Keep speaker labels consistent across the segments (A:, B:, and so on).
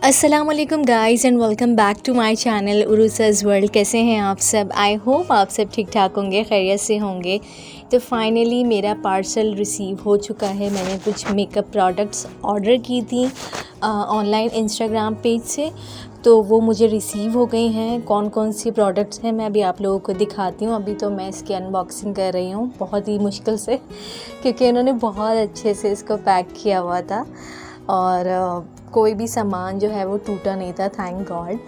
A: अस्सलाम वालेकुम guys and welcome back to my channel Urusa's world. कैसे हैं आप सब? आई होप आप सब ठीक ठाक होंगे, खैरियत से होंगे। तो फाइनली मेरा पार्सल रिसीव हो चुका है। मैंने कुछ मेकअप प्रोडक्ट्स ऑर्डर की थी ऑनलाइन इंस्टाग्राम पेज से, तो वो मुझे रिसीव हो गई हैं। कौन कौन सी प्रोडक्ट्स हैं मैं अभी आप लोगों को दिखाती हूँ। अभी तो मैं इसकी अनबॉक्सिंग कर रही हूँ बहुत ही मुश्किल से, क्योंकि इन्होंने बहुत अच्छे से इसको पैक किया हुआ था और कोई भी सामान जो है वो टूटा नहीं था, थैंक गॉड।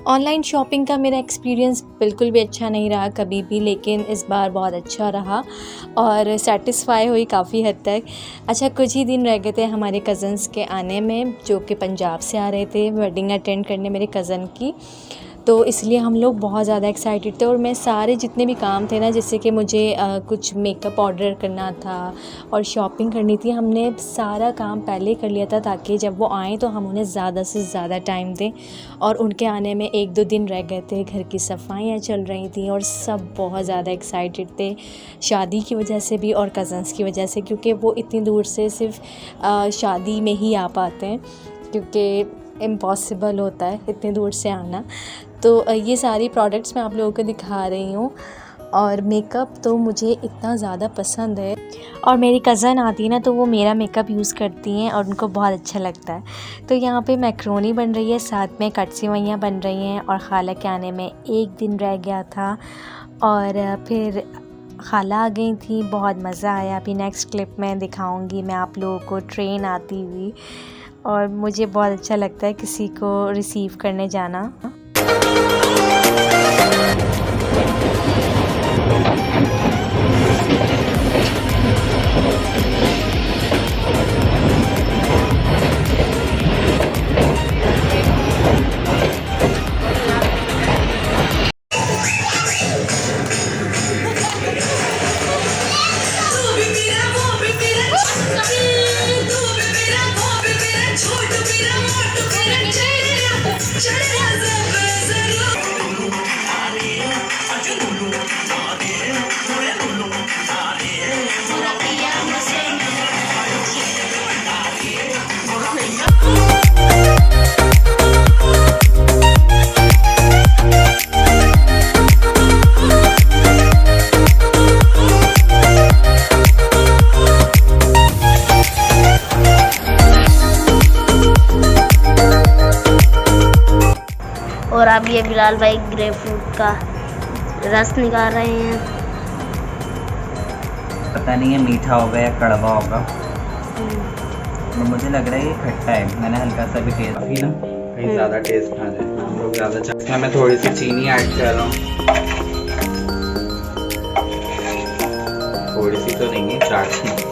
A: ऑनलाइन शॉपिंग का मेरा एक्सपीरियंस बिल्कुल भी अच्छा नहीं रहा कभी भी, लेकिन इस बार बहुत अच्छा रहा और सेटिस्फाई हुई काफ़ी हद तक। अच्छा, कुछ ही दिन रह गए थे हमारे कज़न्स के आने में, जो कि पंजाब से आ रहे थे वेडिंग अटेंड करने मेरे कज़न की, तो इसलिए हम लोग बहुत ज़्यादा एक्साइटेड थे। और मैं सारे जितने भी काम थे ना, जैसे कि मुझे कुछ मेकअप ऑर्डर करना था और शॉपिंग करनी थी, हमने सारा काम पहले कर लिया था ताकि जब वो आएँ तो हम उन्हें ज़्यादा से ज़्यादा टाइम दें। और उनके आने में 1-2 दिन रह गए थे, घर की सफाइयाँ चल रही थी और सब बहुत ज़्यादा एक्साइटेड थे, शादी की वजह से भी और कज़न्स की वजह से, क्योंकि वो इतनी दूर से सिर्फ शादी में ही आ पाते हैं, क्योंकि इम्पॉसिबल होता है इतनी दूर से आना। तो ये सारी प्रोडक्ट्स मैं आप लोगों को दिखा रही हूँ। और मेकअप तो मुझे इतना ज़्यादा पसंद है, और मेरी कज़न आती है ना तो वो मेरा मेकअप यूज़ करती हैं और उनको बहुत अच्छा लगता है। तो यहाँ पे मैक्रोनी बन रही है, साथ में कट सेवइयाँ बन रही हैं, और खाला के आने में 1 दिन रह गया था और फिर खाला आ गई थी। बहुत मज़ा आया। अभी नेक्स्ट क्लिप में दिखाऊँगी मैं आप लोगों को ट्रेन आती हुई, और मुझे बहुत अच्छा लगता है किसी को रिसीव करने जाना।
B: और अब ये बिलाल भाई ग्रेप फ्रूट का रस निकाल रहे हैं।
C: पता नहीं है मीठा होगा या कड़वा होगा, और मुझे लग रहा है ये खट्टा है। मैंने हल्का सा भी टेस्ट अभी ना, कहीं ज़्यादा टेस्ट ना जाए, हम लोग ज़्यादा इसमें मैं थोड़ी सी चीनी ऐड कर रहा हूँ। थोड़ी सी तो नहीं है, चाट।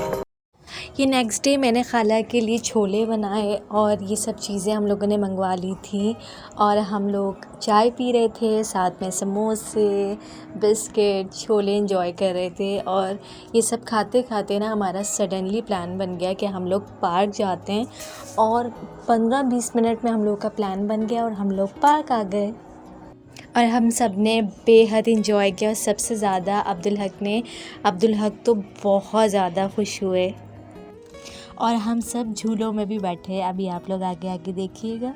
A: ये नेक्स्ट डे मैंने खाला के लिए छोले बनाए और ये सब चीज़ें हम लोगों ने मंगवा ली थी, और हम लोग चाय पी रहे थे, साथ में समोसे, बिस्किट, छोले एंजॉय कर रहे थे। और ये सब खाते खाते ना हमारा सडनली प्लान बन गया कि हम लोग पार्क जाते हैं, और 15-20 मिनट में हम लोग का प्लान बन गया और हम लोग पार्क आ गए और हम सब ने बेहद इंजॉय किया। सबसे ज़्यादा अब्दुल हक तो बहुत ज़्यादा खुश हुए, और हम सब झूलों में भी बैठे। अभी आप लोग आगे आगे देखिएगा।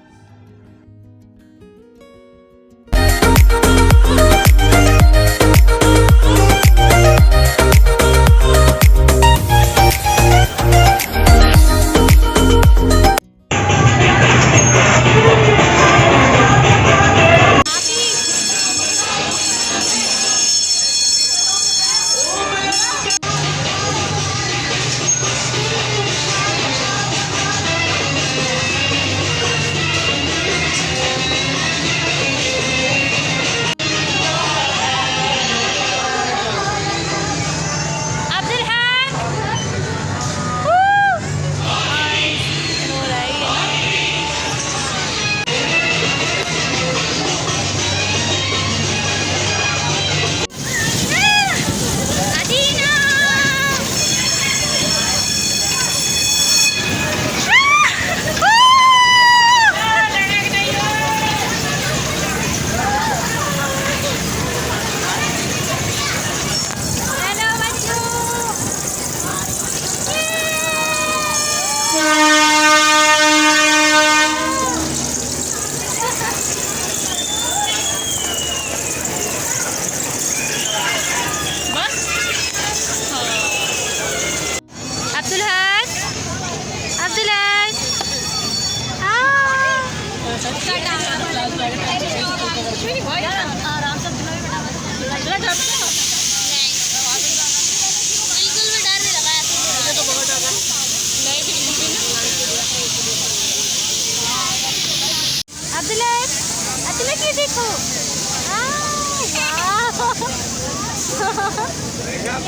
A: ये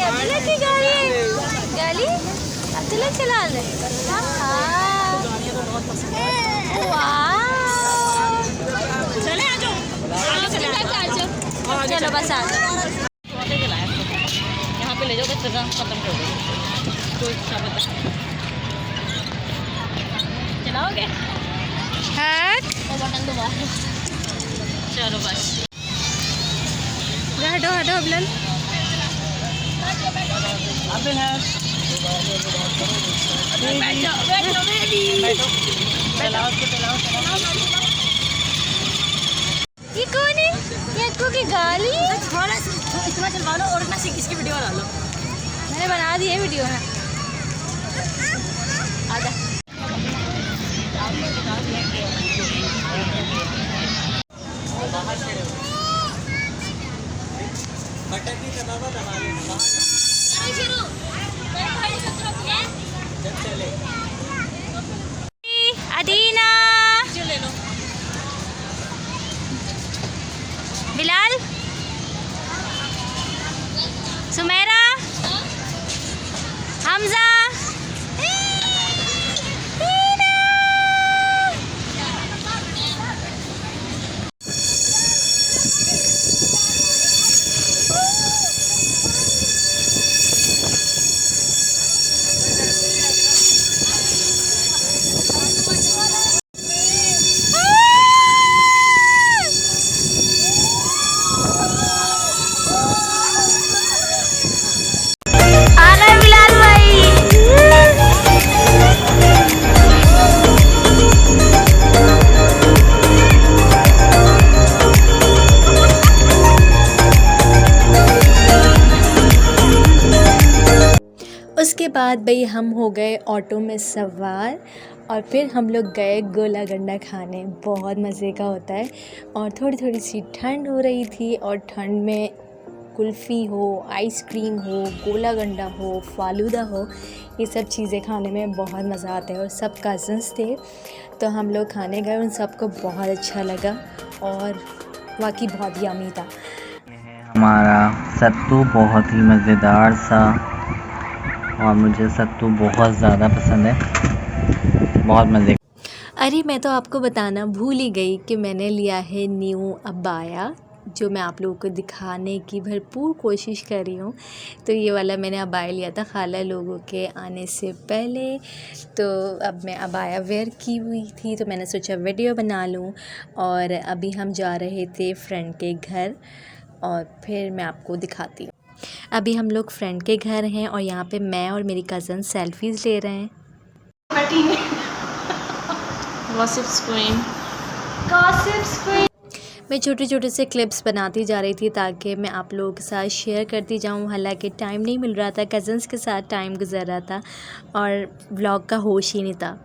A: अब्दुल्ला की गाड़ी है। गाड़ी अब्दुल्ला चला ले। चले आ जाओ, चलो बस आ जाओ। यहाँ पे ले जाओ, बस खत्म कर दो। कोई चलाओगे? हाँ, वो बटन दबा। चलो बस हटो हटो अबलन। ये कौन है? ये अक्कू की गाली। इतना चलवा लो और इतना इसकी वीडियो बना लो। मैंने बना दी है वीडियो है। आजा। अदीना, बिलाल, सुमेरा, हमजा, उसके बाद भाई हम हो गए ऑटो में सवार और फिर हम लोग गए गोला गंडा खाने। बहुत मज़े का होता है और थोड़ी थोड़ी सी ठंड हो रही थी और ठंड में कुल्फ़ी हो, आइसक्रीम हो, गोला गंडा हो, फालूदा हो, ये सब चीज़ें खाने में बहुत मज़ा आता है। और सब कज़न्स थे तो हम लोग खाने गए, उन सबको बहुत अच्छा लगा और वाकई बहुत यम्मी था।
C: हमारा सत्तू बहुत ही मज़ेदार सा, और मुझे सत्तू बहुत ज़्यादा पसंद है, बहुत मज़े।
A: अरे मैं तो आपको बताना भूल ही गई कि मैंने लिया है न्यू अबाया, जो मैं आप लोगों को दिखाने की भरपूर कोशिश कर रही हूँ। तो ये वाला मैंने अबाया लिया था खाला लोगों के आने से पहले। तो अब मैं अबाया वेयर की हुई थी तो मैंने सोचा वीडियो बना लूँ। और अभी हम जा रहे थे फ्रेंड के घर और फिर मैं आपको दिखाती हूँ। अभी हम लोग फ्रेंड के घर हैं और यहाँ पे मैं और मेरी कज़न सेल्फीज़ ले रहे हैं। मैं छोटे छोटे से क्लिप्स बनाती जा रही थी ताकि मैं आप लोगों के साथ शेयर करती जाऊँ। हालांकि टाइम नहीं मिल रहा था, कज़न्स के साथ टाइम गुजर रहा था और व्लॉग का होश ही नहीं था।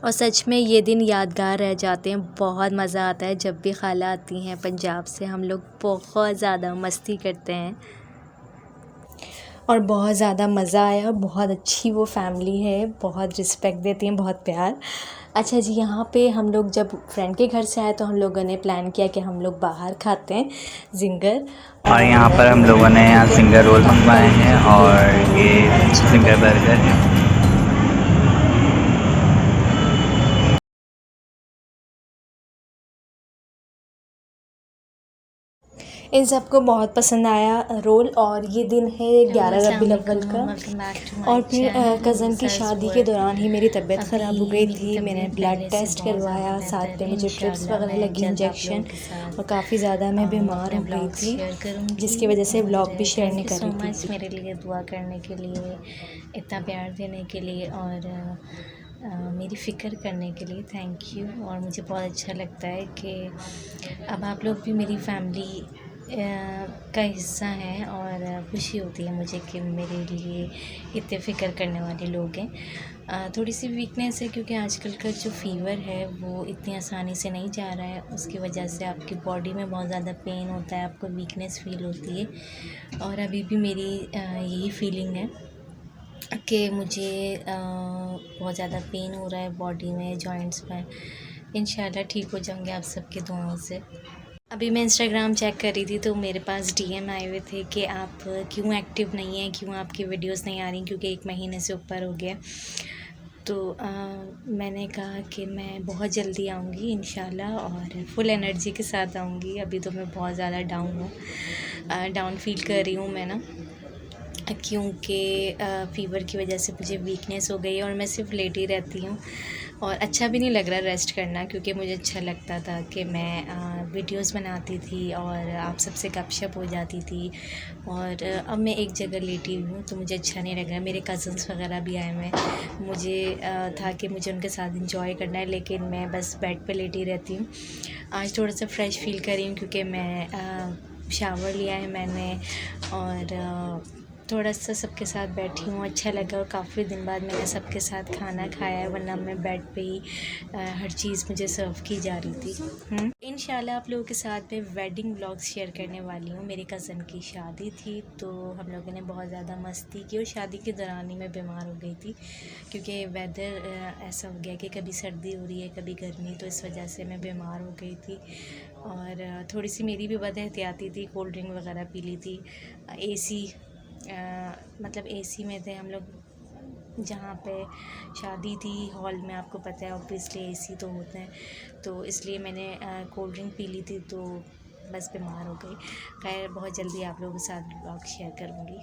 A: और सच में ये दिन यादगार रह जाते हैं। बहुत मज़ा आता है जब भी खाला आती हैं पंजाब से। हम लोग बहुत ज़्यादा मस्ती करते हैं और बहुत ज़्यादा मज़ा आया। बहुत अच्छी वो फैमिली है, बहुत रिस्पेक्ट देती हैं, बहुत प्यार। अच्छा जी, यहाँ पे हम लोग जब फ्रेंड के घर से आए तो हम लोगों ने प्लान किया कि हम लोग बाहर खाते हैं जिंगर।
C: और यहाँ पर हम लोगों ने यहाँ जिंगर रोल मंगवाए हैं और ये जिंगर बर्गर है।
A: इन सबको बहुत पसंद आया रोल। और ये दिन है 11 रबीउल अव्वल का। और फिर कज़न की शादी के दौरान ही मेरी तबीयत ख़राब हो गई थी। मैंने ब्लड टेस्ट करवाया, साथ में मुझे ट्रिप्स वगैरह लगी, इंजेक्शन, और काफ़ी ज़्यादा मैं बीमार हो गई थी जिसकी वजह से व्लॉग भी शेयर नहीं कर रही थी। मेरे लिए दुआ करने के लिए, इतना प्यार देने के लिए और मेरी फ़िक्र करने के लिए थैंक यू। और मुझे बहुत अच्छा लगता है कि अब आप लोग भी मेरी फैमिली का हिस्सा हैं और खुशी होती है मुझे कि मेरे लिए इतने फ़िक्र करने वाले लोग हैं। थोड़ी सी वीकनेस है क्योंकि आजकल का जो फ़ीवर है वो इतनी आसानी से नहीं जा रहा है। उसकी वजह से आपकी बॉडी में बहुत ज़्यादा पेन होता है, आपको वीकनेस फ़ील होती है। और अभी भी मेरी यही फीलिंग है कि मुझे बहुत ज़्यादा पेन हो रहा है बॉडी में, जॉइंट्स में। इंशाल्लाह ठीक हो जाऊँगी आप सबकी दुआओं से। अभी मैं इंस्टाग्राम चेक कर रही थी तो मेरे पास डीएम आए हुए थे कि आप क्यों एक्टिव नहीं हैं, क्यों आपकी वीडियोस नहीं आ रही, क्योंकि 1 महीने से ऊपर हो गया। तो मैंने कहा कि मैं बहुत जल्दी आऊँगी इंशाल्लाह और फुल एनर्जी के साथ आऊँगी। अभी तो मैं बहुत ज़्यादा डाउन फील कर रही हूँ मैं ना, क्योंकि फ़ीवर की वजह से मुझे वीकनेस हो गई है और मैं सिर्फ लेटी रहती हूँ और अच्छा भी नहीं लग रहा रेस्ट करना, क्योंकि मुझे अच्छा लगता था कि मैं वीडियोस बनाती थी और आप सबसे गपशप हो जाती थी। और अब मैं एक जगह लेटी हुई हूँ तो मुझे अच्छा नहीं लग रहा। मेरे कज़न्स वगैरह भी आए हुए हैं, मुझे था कि मुझे उनके साथ इंजॉय करना है, लेकिन मैं बस बेड पे लेटी रहती हूँ। आज थोड़ा सा फ्रेश फील कर रही हूँ क्योंकि मैं शावर लिया है मैंने और थोड़ा सा सबके साथ बैठी हूँ, अच्छा लगा। और काफ़ी दिन बाद मैंने सबके साथ खाना खाया है, वरना मैं बेड पे ही हर चीज़ मुझे सर्व की जा रही थी। इंशाल्लाह आप लोगों के साथ में वेडिंग व्लॉग्स शेयर करने वाली हूँ। मेरे कज़न की शादी थी तो हम लोगों ने बहुत ज़्यादा मस्ती की और शादी के दौरान ही मैं बीमार हो गई थी, क्योंकि वेदर ऐसा हो गया कि कभी सर्दी हो रही है कभी गर्मी, तो इस वजह से मैं बीमार हो गई थी। और थोड़ी सी मेरी भी बदहतियाती थी, कोल्ड ड्रिंक वगैरह पी ली थी। एसी मतलब एसी में थे हम लोग जहाँ पे शादी थी, हॉल में, आपको पता है ऑब्वियसली एसी तो होते हैं, तो इसलिए मैंने कोल्ड ड्रिंक पी ली थी तो बस बीमार हो गई। खैर बहुत जल्दी आप लोगों के साथ ब्लॉग शेयर करूँगी।